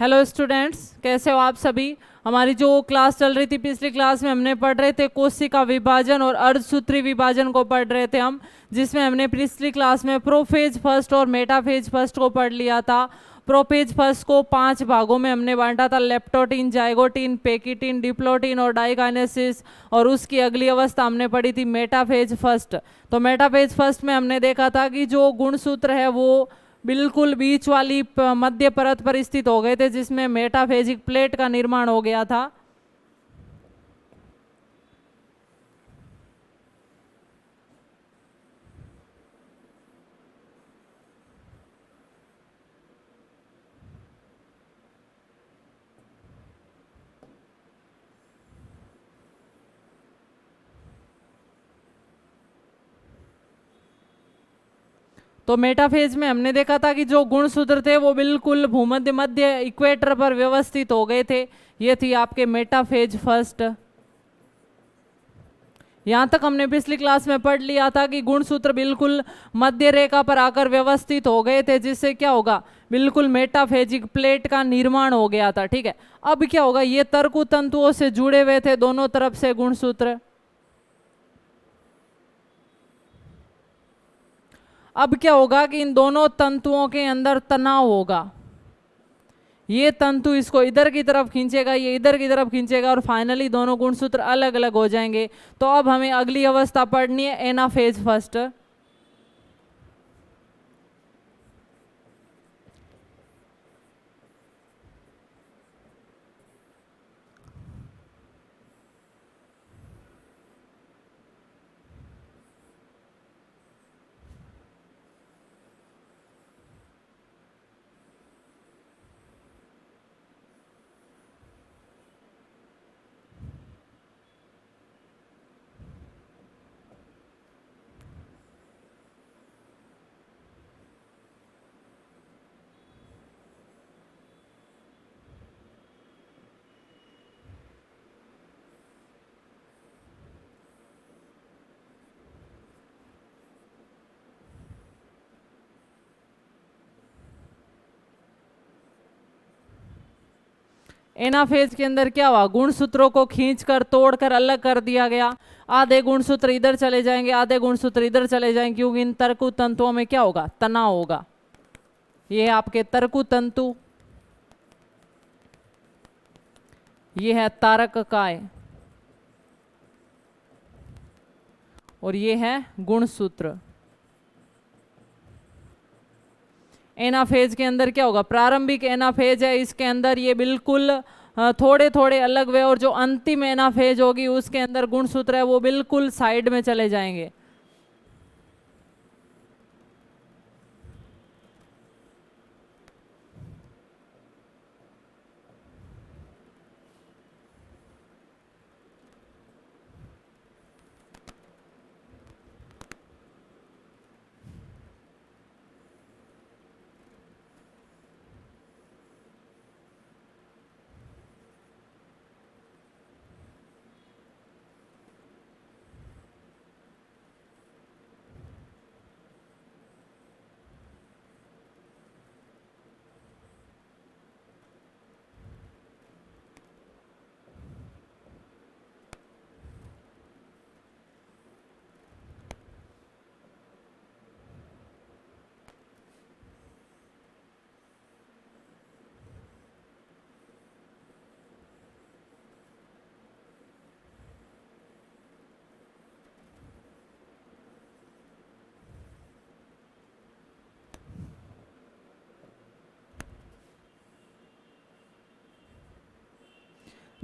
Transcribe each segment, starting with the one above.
Hello students, कैसे हो आप सभी। हमारी जो क्लास चल रही थी, पिछली क्लास में हमने पढ़ रहे थे कोशिका विभाजन और अर्धसूत्री विभाजन को पढ़ रहे थे हम, जिसमें हमने पिछली क्लास में प्रोफेज फर्स्ट और मेटाफेज फर्स्ट को पढ़ लिया था। प्रोफेज फर्स्ट को 5 भागों में हमने बांटा था, लेप्टोटीन, जाइगोटीन, पेकिटीन, डिप्लोटीन और डाइकाइनेसिस। और उसकी अगली अवस्था हमने पढ़ी थी मेटाफेज फर्स्ट। तो मेटाफेज फर्स्ट में हमने देखा था कि जो गुणसूत्र है वो बिल्कुल बीच वाली मध्य परत पर स्थित हो गए थे, जिसमें मेटाफेजिक प्लेट का निर्माण हो गया था। तो मेटाफेज में हमने देखा था कि जो गुणसूत्र थे वो बिल्कुल भूमध्य मध्य इक्वेटर पर व्यवस्थित हो गए थे। ये थी आपके मेटाफेज फर्स्ट। यहाँ तक हमने पिछली क्लास में पढ़ लिया था कि गुणसूत्र बिल्कुल मध्य रेखा पर आकर व्यवस्थित हो गए थे, जिससे क्या होगा, बिल्कुल मेटाफेजिक प्लेट का निर्माण हो गया था। ठीक है, अब क्या होगा, ये तर्कु तंतुओं से जुड़े हुए थे दोनों तरफ से गुणसूत्र। अब क्या होगा कि इन दोनों तंतुओं के अंदर तनाव होगा। ये तंतु इसको इधर की तरफ खींचेगा, ये इधर की तरफ खींचेगा, और फाइनली दोनों गुणसूत्र अलग अलग हो जाएंगे। तो अब हमें अगली अवस्था पढ़नी है एनाफेज फर्स्ट। एनाफेज के अंदर क्या हुआ, गुणसूत्रों को खींचकर तोड़कर अलग कर दिया गया। आधे गुणसूत्र इधर चले जाएंगे, आधे गुणसूत्र इधर चले जाएंगे, क्योंकि इन तर्कु तंतुओं में क्या होगा, तनाव होगा। ये है आपके तर्कु तंतु, ये है तारक काय, और ये है गुणसूत्र। एनाफेज के अंदर क्या होगा, प्रारंभिक एनाफेज है, इसके अंदर ये बिल्कुल थोड़े थोड़े अलग हुए, और जो अंतिम एनाफेज होगी उसके अंदर गुणसूत्र है वो बिल्कुल साइड में चले जाएंगे।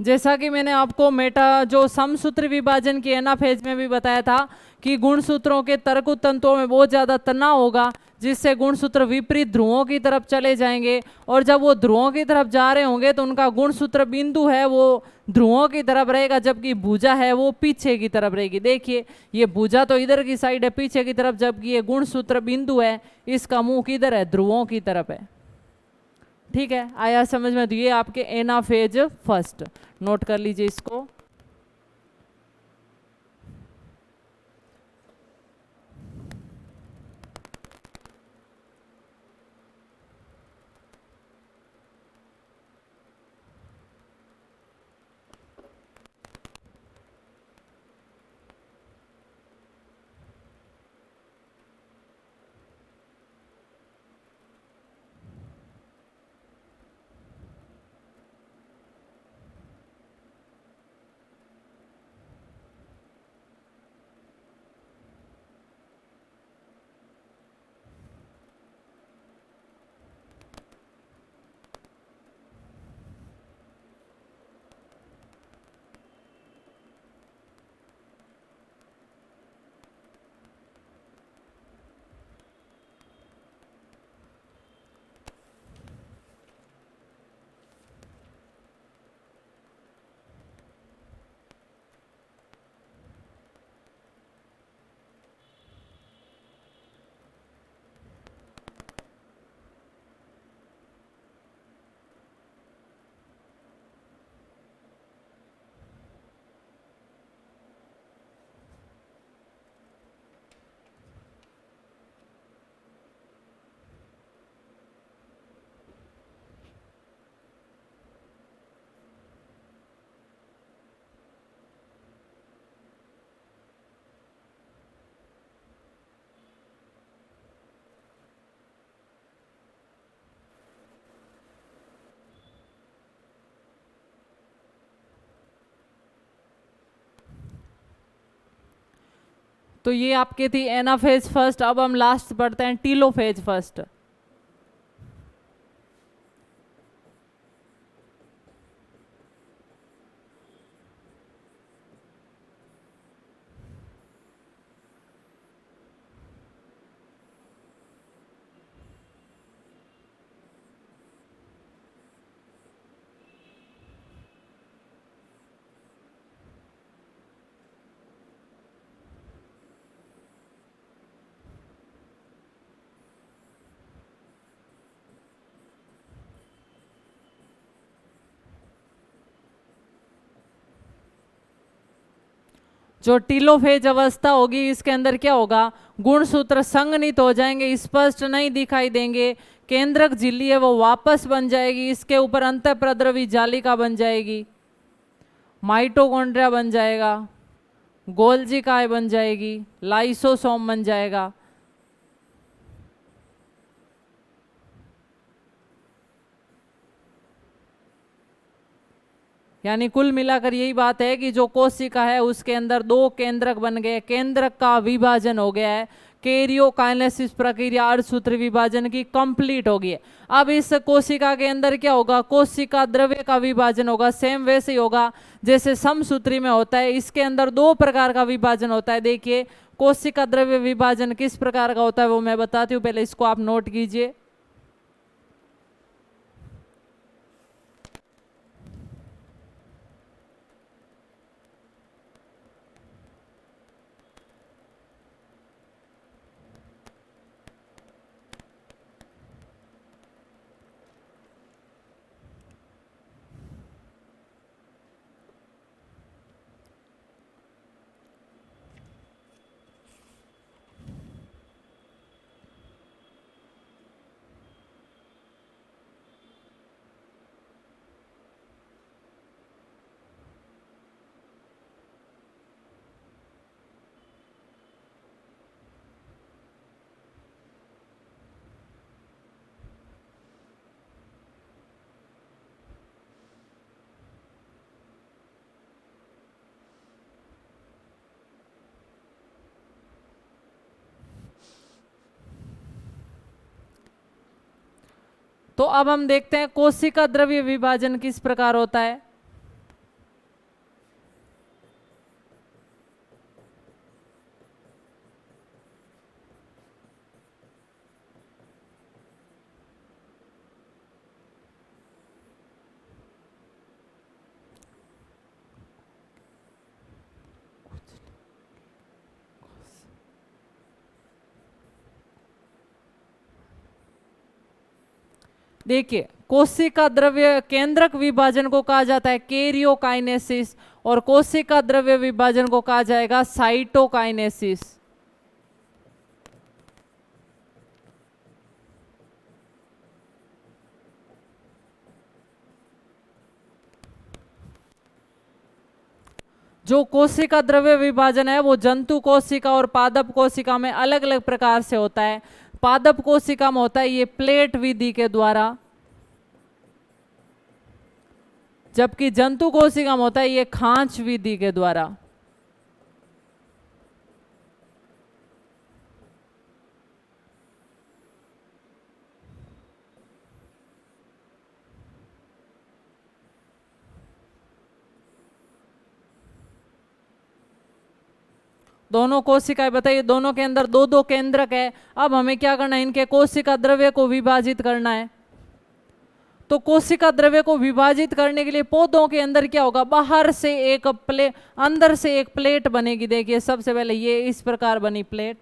जैसा कि मैंने आपको जो समसूत्र विभाजन की एनाफेज में भी बताया था कि गुणसूत्रों के तर्कु तंतुओं में बहुत ज्यादा तनाव होगा, जिससे गुणसूत्र विपरीत ध्रुवों की तरफ चले जाएंगे। और जब वो ध्रुवों की तरफ जा रहे होंगे तो उनका गुणसूत्र बिंदु है वो ध्रुवों की तरफ रहेगा, जबकि भुजा है वो पीछे की तरफ रहेगी। देखिए, ये भुजा तो इधर की साइड है पीछे की तरफ, जबकि ये गुणसूत्र बिंदु है, इसका मुंह किधर है, ध्रुवों की तरफ है। ठीक है, आया समझ में। तो ये आपके एनाफेज फर्स्ट, नोट कर लीजिए इसको। तो ये आपकी थी एनाफेज फर्स्ट। अब हम लास्ट पढ़ते हैं टीलोफेज फर्स्ट। जो टीलोफेज अवस्था होगी इसके अंदर क्या होगा, गुणसूत्र संघनित हो जाएंगे, स्पष्ट नहीं दिखाई देंगे। केंद्रक झिल्ली है वो वापस बन जाएगी, इसके ऊपर अंतःप्रद्रवी जालिका बन जाएगी, माइटोकॉन्ड्रिया बन जाएगा, गोल्जी काय बन जाएगी, लाइसोसोम बन जाएगा। यानी कुल मिलाकर यही बात है कि जो कोशिका है उसके अंदर दो केंद्रक बन गए, केंद्रक का विभाजन हो गया है, कैरियोकाइनेसिस प्रक्रिया अर्धसूत्री विभाजन की कंप्लीट होगी। अब इस कोशिका के अंदर क्या होगा, कोशिका द्रव्य का विभाजन होगा। सेम वैसे ही होगा जैसे समसूत्री में होता है। इसके अंदर दो प्रकार का विभाजन होता है। देखिए कोशिका द्रव्य विभाजन किस प्रकार का होता है वो मैं बताती हूँ, पहले इसको आप नोट कीजिए। तो अब हम देखते हैं कोशिका द्रव्य विभाजन किस प्रकार होता है। देखिए कोशिका द्रव्य केंद्रक विभाजन को कहा जाता है कैरियोकाइनेसिस और कोशिका द्रव्य विभाजन को कहा जाएगा साइटोकाइनेसिस। जो कोशिका द्रव्य विभाजन है वो जंतु कोशिका और पादप कोशिका में अलग अलग प्रकार से होता है। पादप कोशिका में होता है ये प्लेट विधि के द्वारा, जबकि जंतु कोशिका में होता है ये खांच विधि के द्वारा। दोनों कोशिकाएं बताइए, दोनों के अंदर दो दो केंद्रक है। अब हमें क्या करना है, इनके कोशिका द्रव्य को विभाजित करना है। तो कोशिका द्रव्य को विभाजित करने के लिए पौधों के अंदर क्या होगा, बाहर से एक प्लेट अंदर से एक प्लेट बनेगी। देखिए सबसे पहले ये इस प्रकार बनी प्लेट,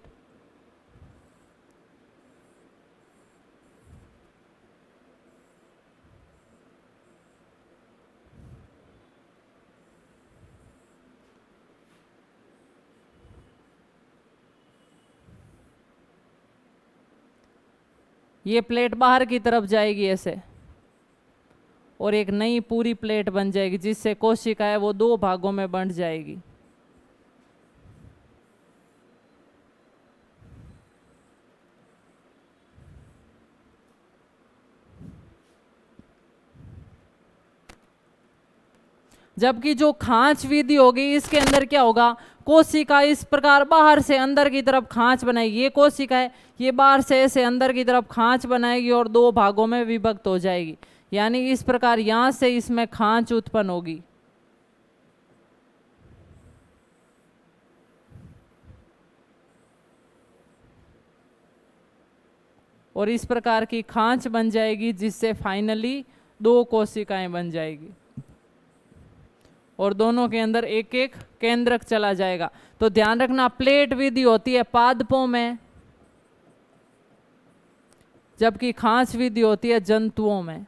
ये प्लेट बाहर की तरफ जाएगी ऐसे, और एक नई पूरी प्लेट बन जाएगी जिससे कोशिका है वो दो भागों में बंट जाएगी। जबकि जो खांच विधि होगी इसके अंदर क्या होगा, कोशिका इस प्रकार बाहर से अंदर की तरफ खांच बनाएगी। ये कोशिका है, ये बाहर से ऐसे अंदर की तरफ खांच बनाएगी और दो भागों में विभक्त हो जाएगी। यानी इस प्रकार यहां से इसमें खांच उत्पन्न होगी और इस प्रकार की खांच बन जाएगी, जिससे फाइनली दो कोशिकाएं बन जाएगी और दोनों के अंदर एक एक केंद्रक चला जाएगा। तो ध्यान रखना, प्लेट विधि होती है पादपों में, जबकि खांच विधि होती है जंतुओं में।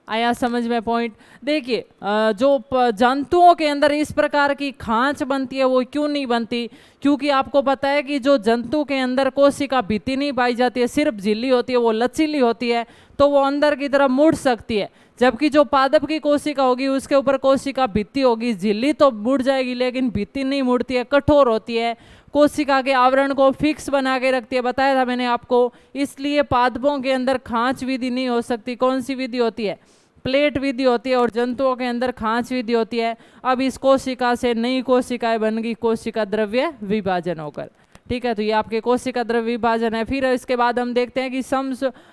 आया समझ में पॉइंट? देखिए, जो जंतुओं के अंदर इस प्रकार की खांच बनती है वो क्यों नहीं बनती? क्योंकि आपको पता है कि जो जंतु के अंदर कोशिका भित्ति नहीं पाई जाती है, सिर्फ झिल्ली होती है, वो लचीली होती है, तो वो अंदर की तरफ मुड़ सकती है। जबकि जो पादप की कोशिका होगी उसके ऊपर कोशिका भित्ति होगी, झिल्ली तो मुड़ जाएगी लेकिन भित्ति नहीं मुड़ती है, कठोर होती है, कोशिका के आवरण को फिक्स बना के रखती है। बताया था मैंने आपको, इसलिए पादपों के अंदर खांच विधि नहीं हो सकती। कौन सी विधि होती है? प्लेट विधि होती है। और जंतुओं के अंदर खांच विधि होती है। अब इस कोशिका से नई कोशिकाएं बन गई, कोशिका द्रव्य विभाजन होकर। ठीक है, तो ये आपके कोशिका द्रव्य विभाजन है। फिर इसके बाद हम देखते हैं कि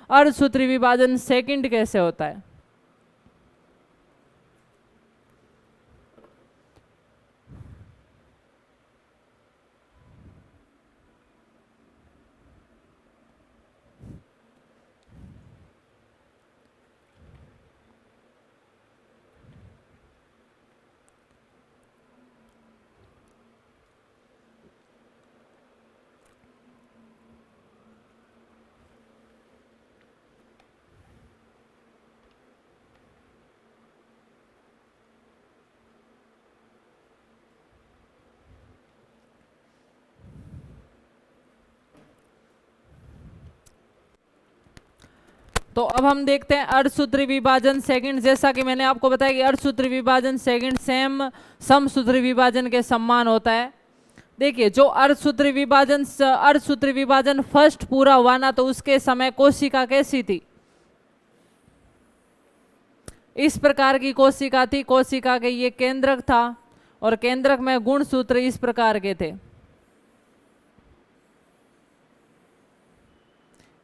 अर्धसूत्री विभाजन सेकंड कैसे होता है। तो अब हम देखते हैं अर्धसूत्री विभाजन सेकंड। जैसा कि मैंने आपको बताया कि अर्धसूत्री विभाजन सेकंड सेम समसूत्री विभाजन के समान होता है। देखिए, जो अर्धसूत्री विभाजन फर्स्ट पूरा हुआ ना, तो उसके समय कोशिका कैसी थी? इस प्रकार की कोशिका थी। कोशिका के ये केंद्रक था और केंद्रक में गुणसूत्र इस प्रकार के थे।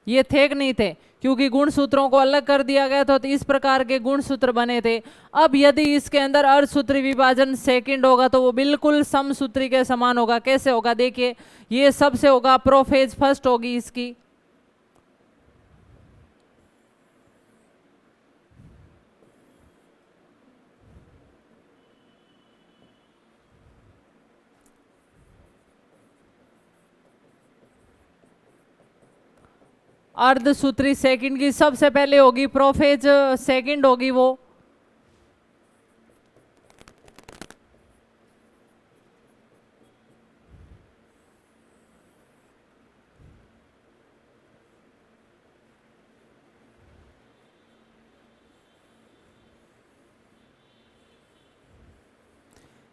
ये थे कि नहीं थे? क्योंकि गुणसूत्रों को अलग कर दिया गया था, तो इस प्रकार के गुणसूत्र बने थे। अब यदि इसके अंदर अर्धसूत्री विभाजन सेकंड होगा तो वो बिल्कुल समसूत्री के समान होगा। कैसे होगा? देखिए, ये सबसे होगा, प्रोफेज फर्स्ट होगी इसकी, अर्धसूत्री सेकंड की सबसे पहले होगी, प्रोफेज सेकंड होगी वो।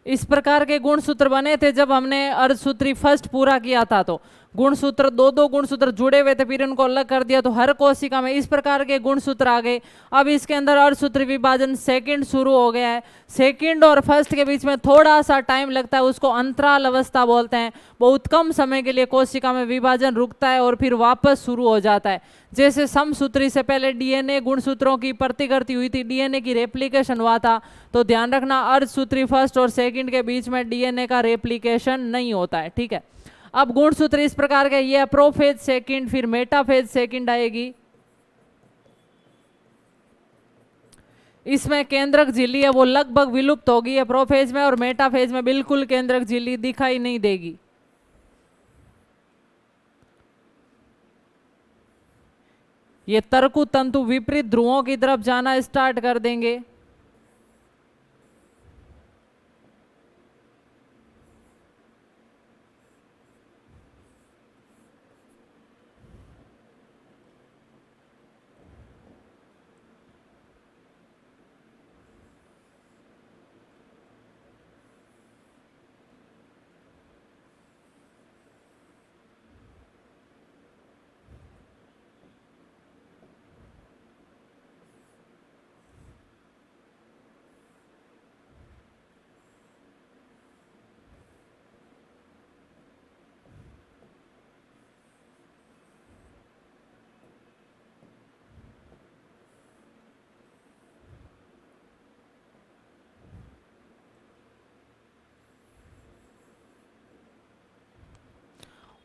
इस प्रकार के गुणसूत्र बने थे जब हमने अर्धसूत्री फर्स्ट पूरा किया था। तो गुणसूत्र दो गुणसूत्र जुड़े हुए थे, फिर उनको अलग कर दिया, तो हर कोशिका में इस प्रकार के गुणसूत्र आ गए। अब इसके अंदर अर्धसूत्री विभाजन सेकंड शुरू हो गया है। सेकंड और फर्स्ट के बीच में थोड़ा सा टाइम लगता है, उसको अंतराल अवस्था बोलते हैं। बहुत कम समय के लिए कोशिका में विभाजन रुकता है और फिर वापस शुरू हो जाता है। जैसे समसूत्री से पहले डीएनए गुणसूत्रों की प्रतिकृति हुई थी, डीएनए की रेप्लिकेशन हुआ था। तो ध्यान रखना, अर्धसूत्री फर्स्ट और सेकंड के बीच में डीएनए का रेप्लिकेशन नहीं होता है। ठीक है, अब गुणसूत्र इस प्रकार के, ये प्रोफेज सेकंड, फिर मेटाफेज सेकंड आएगी। इसमें केंद्रक झिल्ली है वो लगभग विलुप्त होगी है प्रोफेज में, और मेटाफेज में बिल्कुल केंद्रक झिल्ली दिखाई नहीं देगी। ये तरकु तंतु विपरीत ध्रुवों की तरफ जाना स्टार्ट कर देंगे।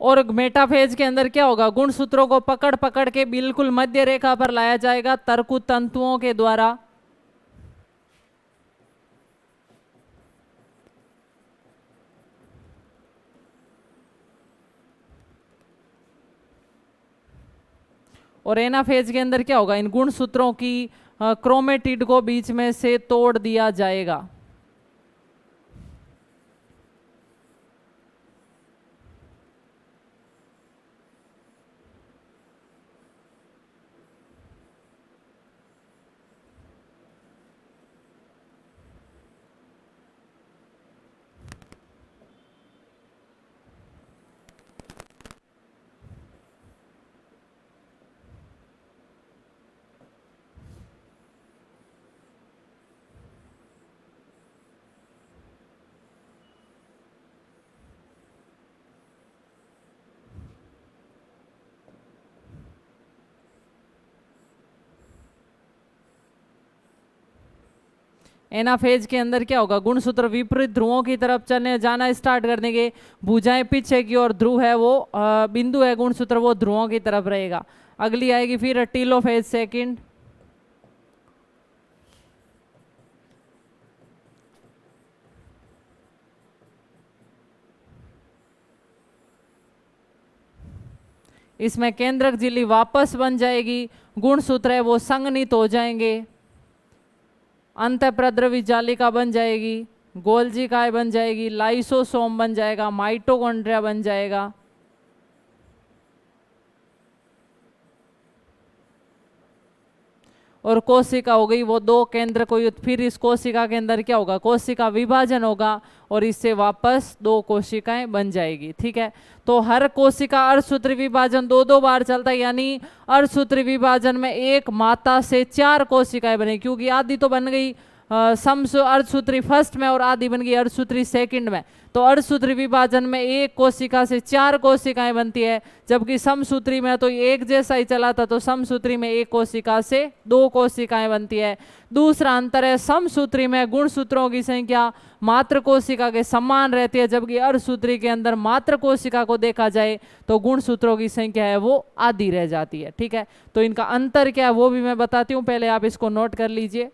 और मेटाफेज के अंदर क्या होगा, गुणसूत्रों को पकड़ पकड़ के बिल्कुल मध्य रेखा पर लाया जाएगा तरकु तंतुओं के द्वारा। और एनाफेज के अंदर क्या होगा, इन गुणसूत्रों की क्रोमेटिड को बीच में से तोड़ दिया जाएगा। एनाफेज के अंदर क्या होगा, गुणसूत्र विपरीत ध्रुवों की तरफ चलने जाना स्टार्ट करने के, भुजाएं पीछे की और ध्रुव है वो बिंदु है गुणसूत्र वो ध्रुवों की तरफ रहेगा। अगली आएगी फिर टीलोफेज सेकंड। इसमें केंद्रक झिल्ली वापस बन जाएगी, गुणसूत्र है वो संघनित हो जाएंगे, अंतःप्रद्रवी जालिका बन जाएगी, गोल्जी काय बन जाएगी, लाइसोसोम बन जाएगा, माइटोकॉन्ड्रिया बन जाएगा। और कोशिका हो गई वो दो केंद्र को युक्त। फिर इस कोशिका के अंदर क्या होगा, कोशिका विभाजन होगा और इससे वापस दो कोशिकाएं बन जाएगी। ठीक है, तो हर कोशिका अर्धसूत्री विभाजन दो दो बार चलता है, यानी अर्धसूत्री विभाजन में एक माता से 4 कोशिकाएं बने, क्योंकि आधी तो बन गई अर्धसूत्री फर्स्ट में और आधी बन गई अर्धसूत्री सेकंड में। तो अर्धसूत्री विभाजन में एक कोशिका से 4 कोशिकाएं बनती है, जबकि समसूत्री में तो एक जैसा ही चला था, तो समसूत्री में एक कोशिका से 2 कोशिकाएं बनती है। दूसरा अंतर है, समसूत्री में गुणसूत्रों की संख्या मात्र कोशिका के समान रहती है, जबकि अर्धसूत्री के अंदर मात्र कोशिका को देखा जाए तो गुणसूत्रों की संख्या है वो आधी रह जाती है। ठीक है, तो इनका अंतर क्या है वो भी मैं बताती हूँ, पहले आप इसको नोट कर लीजिए।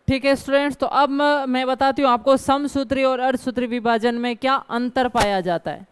ठीक है स्टूडेंट्स, तो अब मैं बताती हूँ आपको समसूत्री और अर्धसूत्री विभाजन में क्या अंतर पाया जाता है।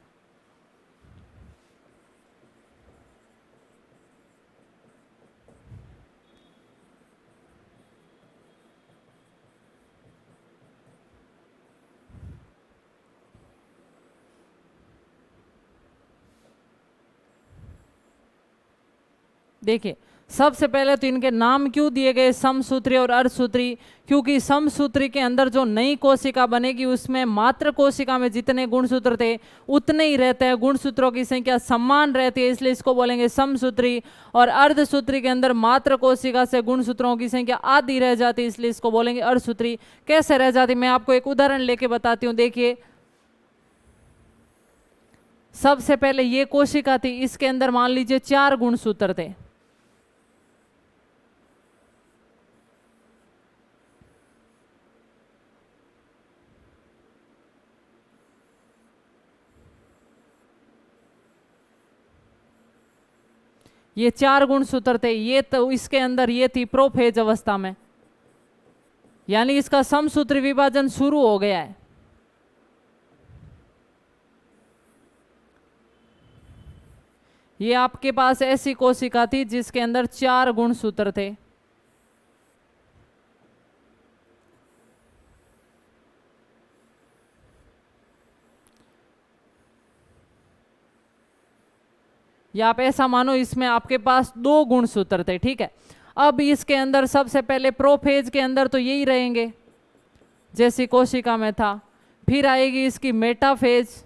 देखिए, सबसे पहले तो इनके नाम क्यों दिए गए समसूत्री और अर्धसूत्री, क्योंकि समसूत्री के अंदर जो नई कोशिका बनेगी उसमें मात्र कोशिका में जितने गुणसूत्र थे उतने ही रहते हैं, गुणसूत्रों की संख्या समान रहती है, इसलिए इसको बोलेंगे समसूत्री। और अर्धसूत्री के अंदर मात्र कोशिका से गुणसूत्रों की संख्या आधी रह जाती है, इसलिए इसको बोलेंगे अर्धसूत्री। कैसे रह जाती, मैं आपको एक उदाहरण लेके बताती हूँ। देखिए, सबसे पहले ये कोशिका थी, इसके अंदर मान लीजिए 4 गुणसूत्र थे। ये 4 गुणसूत्र थे, ये तो इसके अंदर ये थी प्रोफेज अवस्था में। यानी इसका समसूत्री विभाजन शुरू हो गया है। ये आपके पास ऐसी कोशिका थी जिसके अंदर 4 गुणसूत्र थे। या आप ऐसा मानो इसमें आपके पास 2 गुणसूत्र थे, ठीक है। अब इसके अंदर सबसे पहले प्रोफेज के अंदर तो यही रहेंगे जैसी कोशिका में था, फिर आएगी इसकी मेटाफेज,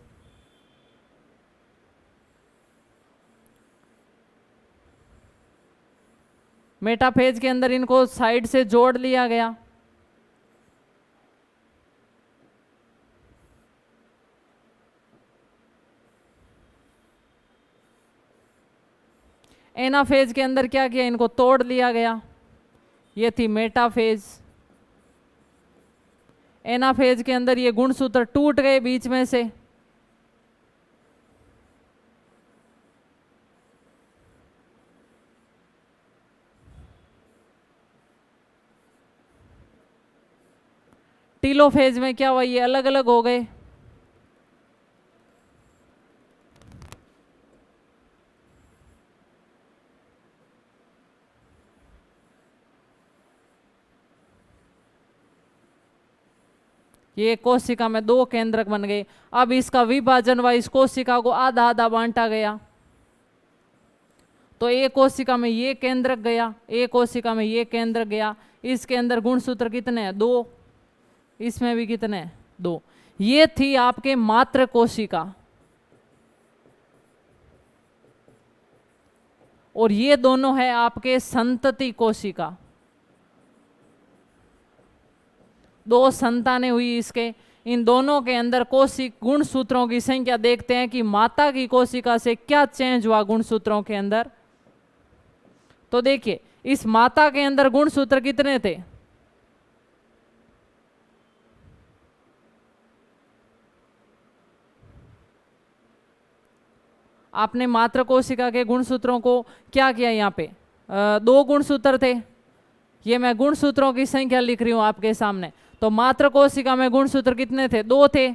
मेटाफेज के अंदर इनको साइड से जोड़ लिया गया। एनाफेज के अंदर क्या किया, इनको तोड़ लिया गया, ये थी मेटाफेज। एनाफेज के अंदर ये गुणसूत्र टूट गए बीच में से, टीलोफेज में क्या हुआ, ये अलग अलग हो गए। ये कोशिका में 2 केंद्रक बन गए। अब इसका विभाजन हुआ, इस कोशिका को आधा आधा बांटा गया। तो एक कोशिका में ये केंद्रक गया, एक कोशिका में ये केंद्रक गया। इसके अंदर गुणसूत्र कितने हैं, 2, इसमें भी कितने हैं, 2। ये थी आपके मात्र कोशिका, और ये दोनों है आपके संतति कोशिका। 2 संतानें हुई इसके। इन दोनों के अंदर कोशिक गुणसूत्रों की संख्या देखते हैं कि माता की कोशिका से क्या चेंज हुआ गुणसूत्रों के अंदर। तो देखिए इस माता के अंदर गुणसूत्र कितने थे, आपने मात्र कोशिका के गुणसूत्रों को क्या किया, यहाँ पे 2 गुणसूत्र थे। ये मैं गुणसूत्रों की संख्या लिख रही हूं आपके सामने। तो मात्र कोशिका में गुणसूत्र कितने थे, 2 थे।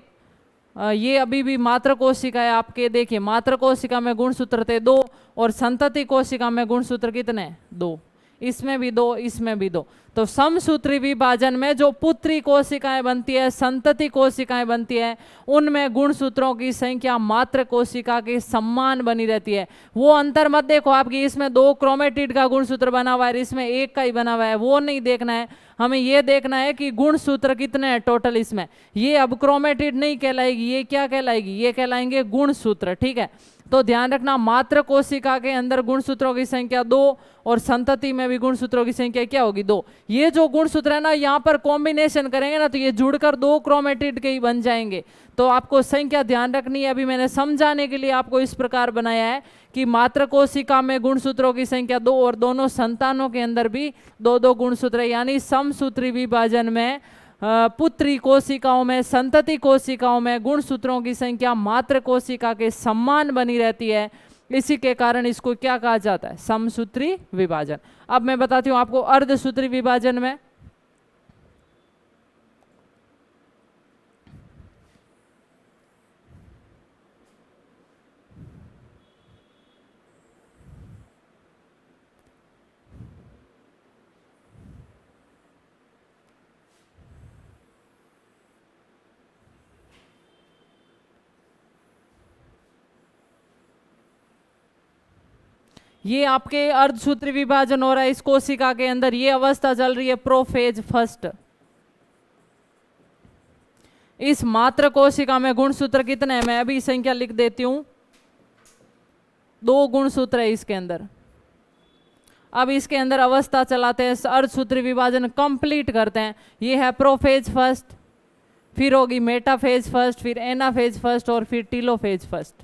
ये अभी भी मात्र कोशिका है आपके, देखिए मात्र कोशिका में गुणसूत्र थे 2, और संतति कोशिका में गुणसूत्र कितने, 2। इसमें भी 2, इसमें भी 2। तो समसूत्री विभाजन में जो पुत्री कोशिकाएं बनती है, संतति कोशिकाएं बनती है, उनमें गुणसूत्रों की संख्या मात्र कोशिका के समान बनी रहती है। वो अंतर मत देखो आपकी इसमें 2 क्रोमेटिड का गुणसूत्र बना हुआ है, इसमें 1 का ही बना हुआ है, वो नहीं देखना है। हमें ये देखना है कि गुणसूत्र कितने हैं टोटल इसमें। ये अब क्रोमेटिड नहीं कहलाएगी, ये क्या कहलाएगी, ये कहलाएंगे गुणसूत्र, ठीक है। तो ध्यान रखना मात्र कोशिका के अंदर गुणसूत्रों की संख्या 2, और संतति में भी गुणसूत्रों की संख्या क्या होगी, 2। ये जो गुणसूत्र है ना, यहाँ पर कॉम्बिनेशन करेंगे ना तो ये जुड़कर 2 क्रोमेटिड के ही बन जाएंगे। तो आपको संख्या ध्यान रखनी है। अभी मैंने समझाने के लिए आपको इस प्रकार बनाया है कि मात्र कोशिका में गुणसूत्रों की संख्या 2, और दोनों संतानों के अंदर भी 2-2 गुणसूत्र, यानी समसूत्री विभाजन में पुत्री कोशिकाओं में, संतति कोशिकाओं में गुणसूत्रों की संख्या मात्र कोशिका के समान बनी रहती है। इसी के कारण इसको क्या कहा जाता है, समसूत्री विभाजन। अब मैं बताती हूं आपको अर्धसूत्री विभाजन में। ये आपके अर्धसूत्री विभाजन हो रहा है इस कोशिका के अंदर। ये अवस्था चल रही है प्रोफेज फर्स्ट। इस मात्र कोशिका में गुणसूत्र कितने हैं, मैं अभी संख्या लिख देती हूं, 2 गुणसूत्र है इसके अंदर। अब इसके अंदर अवस्था चलाते हैं, अर्धसूत्री विभाजन कंप्लीट करते हैं। ये है प्रोफेज फर्स्ट, फिर होगी मेटाफेज फर्स्ट, फिर एनाफेज फर्स्ट, और फिर टीलोफेज फर्स्ट।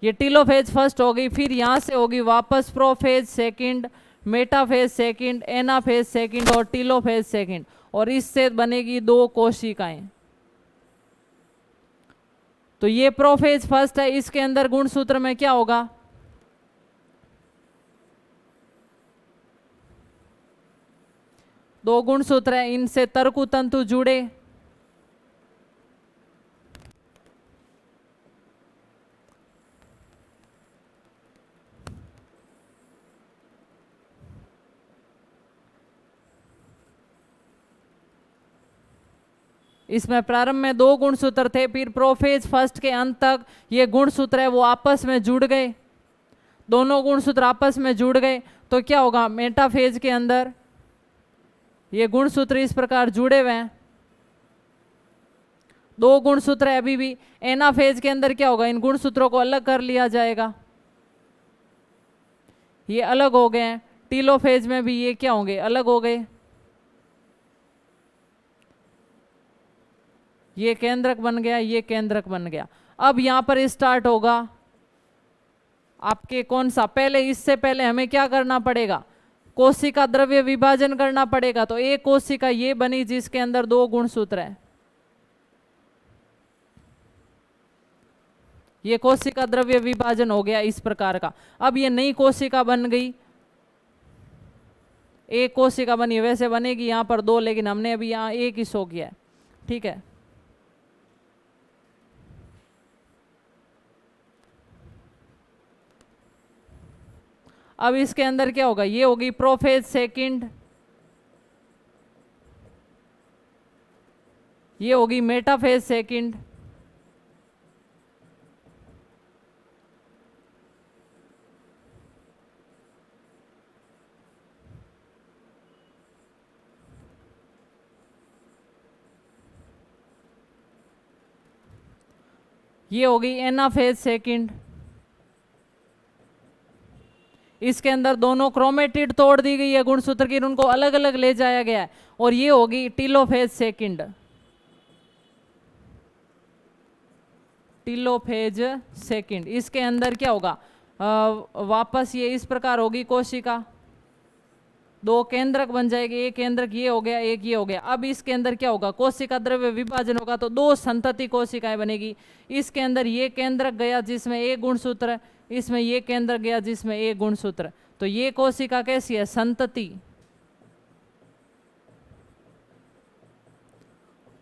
ये टीलोफेज फर्स्ट होगी, फिर यहाँ से होगी वापस prophase second, metaphase second, anaphase second और टीलोफेज सेकंड, और इससे बनेगी 2 कोशिकाएं। तो ये प्रोफेज फर्स्ट है, इसके अंदर गुणसूत्र में क्या होगा, दो गुणसूत्र है, इनसे तर्कु तंतु जुड़े, इसमें प्रारंभ में दो गुणसूत्र थे, फिर प्रोफेज फर्स्ट के अंत तक ये गुणसूत्र है वो आपस में जुड़ गए, दोनों गुणसूत्र आपस में जुड़ गए तो क्या होगा, मेटाफेज के अंदर ये गुणसूत्र इस प्रकार जुड़े हुए हैं, दो गुणसूत्र है अभी भी। एनाफेज के अंदर क्या होगा, इन गुणसूत्रों को अलग कर लिया जाएगा, ये अलग हो गए हैं। टीलोफेज में भी ये क्या होंगे, अलग हो गए, ये केंद्रक बन गया, ये केंद्रक बन गया। अब यहां पर स्टार्ट होगा आपके कौन सा, पहले इससे पहले हमें क्या करना पड़ेगा, कोशिका द्रव्य विभाजन करना पड़ेगा। तो एक कोशिका ये बनी जिसके अंदर दो गुणसूत्र है, ये कोशिका द्रव्य विभाजन हो गया इस प्रकार का। अब ये नई कोशिका बन गई, एक कोशिका बनी, वैसे बनेगी यहां पर दो, लेकिन हमने अभी यहां एक ही शो किया है, ठीक है। अब इसके अंदर क्या होगा, ये होगी प्रोफेज सेकंड, ये होगी मेटाफेज सेकंड, ये होगी एनाफेज सेकंड। इसके अंदर दोनों क्रोमेटिड तोड़ दी गई है गुणसूत्र की, उनको अलग अलग ले जाया गया है, और ये होगी टीलोफेज सेकंड, टीलोफेज सेकंड। इसके अंदर क्या होगा, वापस ये इस प्रकार होगी कोशिका, दो केंद्रक बन जाएगी, एक केंद्रक ये हो गया, एक ये हो गया। अब इसके अंदर क्या होगा, कोशिका द्रव्य विभाजन होगा तो दो संतति कोशिकाएं बनेगी। इसके अंदर ये केंद्रक गया जिसमें एक गुणसूत्र, इसमें ये केंद्र गया जिसमें एक गुणसूत्र, तो ये कोशिका कैसी है, संतति।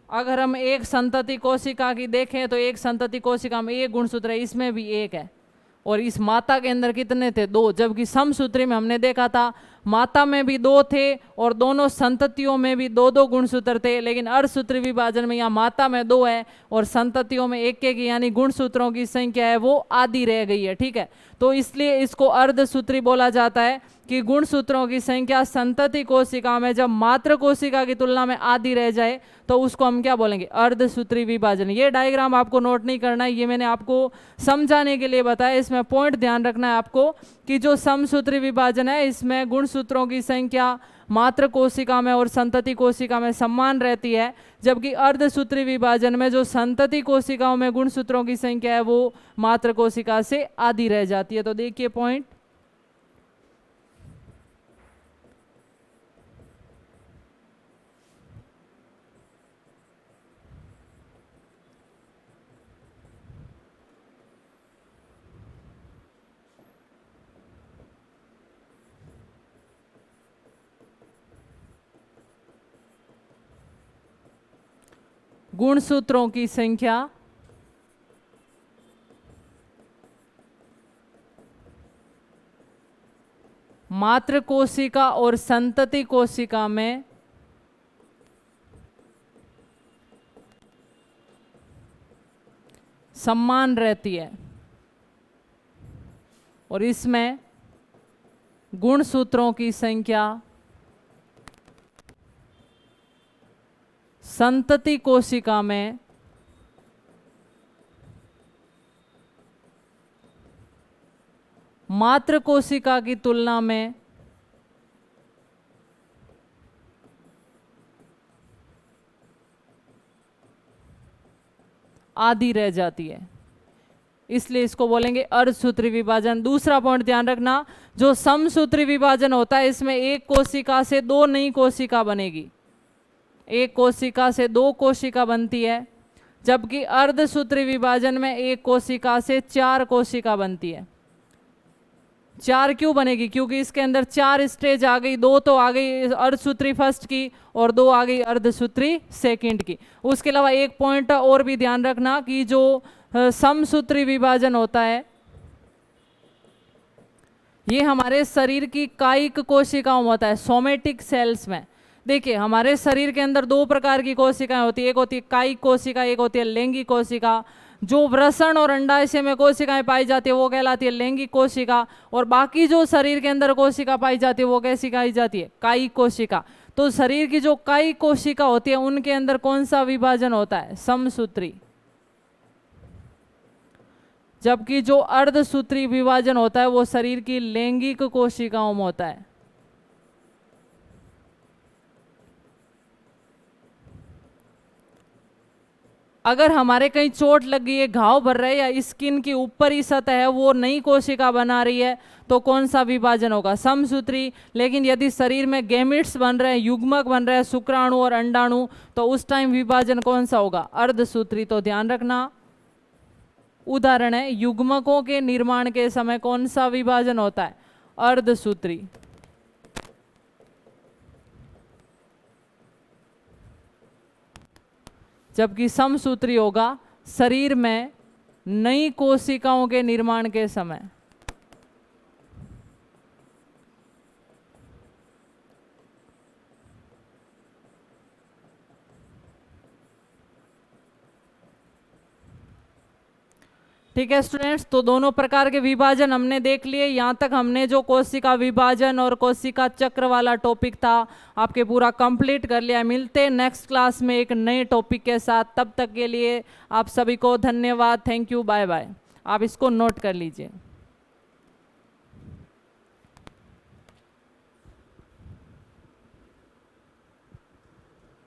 अगर हम एक संतति कोशिका की देखें तो एक संतति कोशिका में एक गुणसूत्र है, इसमें भी एक है, और इस माता के अंदर कितने थे, दो। जबकि समसूत्री में हमने देखा था माता में भी दो थे और दोनों संततियों में भी दो दो गुणसूत्र थे, लेकिन अर्धसूत्री विभाजन में यहाँ माता में दो है और संततियों में एक एक, यानी गुणसूत्रों की संख्या है वो आधी रह गई है, ठीक है। तो इसलिए इसको अर्धसूत्री बोला जाता है कि गुणसूत्रों की संख्या संतति कोशिका में जब मात्र कोशिका की तुलना में आधी रह जाए तो उसको हम क्या बोलेंगे, अर्धसूत्री विभाजन। ये डायग्राम आपको नोट नहीं करना है, ये मैंने आपको समझाने के लिए बताया। इसमें पॉइंट ध्यान रखना है आपको कि जो समसूत्री विभाजन है इसमें गुणसूत्रों की संख्या मात्र कोशिका में और संतति कोशिका में समान रहती है, जबकि अर्धसूत्री विभाजन में जो संतति कोशिकाओं में गुणसूत्रों की संख्या है वो मात्र कोशिका से आधी रह जाती है। तो देखिए पॉइंट, गुणसूत्रों की संख्या मात्र कोशिका और संतति कोशिका में समान रहती है, और इसमें गुणसूत्रों की संख्या संतति कोशिका में मात्र कोशिका की तुलना में आधी रह जाती है, इसलिए इसको बोलेंगे अर्धसूत्री विभाजन। दूसरा पॉइंट ध्यान रखना, जो समसूत्री विभाजन होता है इसमें एक कोशिका से दो नई कोशिका बनेगी, एक कोशिका से दो कोशिका बनती है, जबकि अर्धसूत्री विभाजन में एक कोशिका से चार कोशिका बनती है। 4 क्यों बनेगी? क्योंकि इसके अंदर 4 स्टेज आ गई, 2 तो आ गई अर्धसूत्री फर्स्ट की और 2 आ गई अर्धसूत्री सेकंड की। उसके अलावा एक पॉइंट और भी ध्यान रखना कि जो समसूत्री विभाजन होता है ये हमारे शरीर की कायिक कोशिकाओं में होता है, सोमेटिक सेल्स में। देखिए हमारे शरीर के अंदर 2 प्रकार की कोशिकाएं होती है, एक होती है कायिक कोशिका, एक होती है लैंगिक कोशिका। जो वृषण और अंडाशय में कोशिकाएं पाई जाती है वो कहलाती है लैंगिक कोशिका, और बाकी जो शरीर के अंदर कोशिका पाई जाती है वो कैसी कही जाती है? कायिक कोशिका। तो शरीर की जो कायिक कोशिका होती है उनके अंदर कौन सा विभाजन होता है? समसूत्री। जबकि जो अर्धसूत्री विभाजन होता है वो शरीर की लैंगिक कोशिकाओं में होता है। अगर हमारे कहीं चोट लग गई है, घाव भर रहा है, या स्किन की ऊपरी सतह है वो नई कोशिका बना रही है, तो कौन सा विभाजन होगा? समसूत्री। लेकिन यदि शरीर में गैमेट्स बन रहे हैं, युग्मक बन रहे हैं, शुक्राणु और अंडाणु, तो उस टाइम विभाजन कौन सा होगा? अर्धसूत्री। तो ध्यान रखना, उदाहरण है युग्मकों के निर्माण के समय कौन सा विभाजन होता है? अर्धसूत्री। जबकि समसूत्री होगा शरीर में नई कोशिकाओं के निर्माण के समय। ठीक है स्टूडेंट्स, तो दोनों प्रकार के विभाजन हमने देख लिए। यहाँ तक हमने जो कोशिका विभाजन और कोशिका चक्र वाला टॉपिक था आपके पूरा कंप्लीट कर लिया। मिलते हैं नेक्स्ट क्लास में एक नए टॉपिक के साथ। तब तक के लिए आप सभी को धन्यवाद, थैंक यू, बाय बाय। आप इसको नोट कर लीजिए।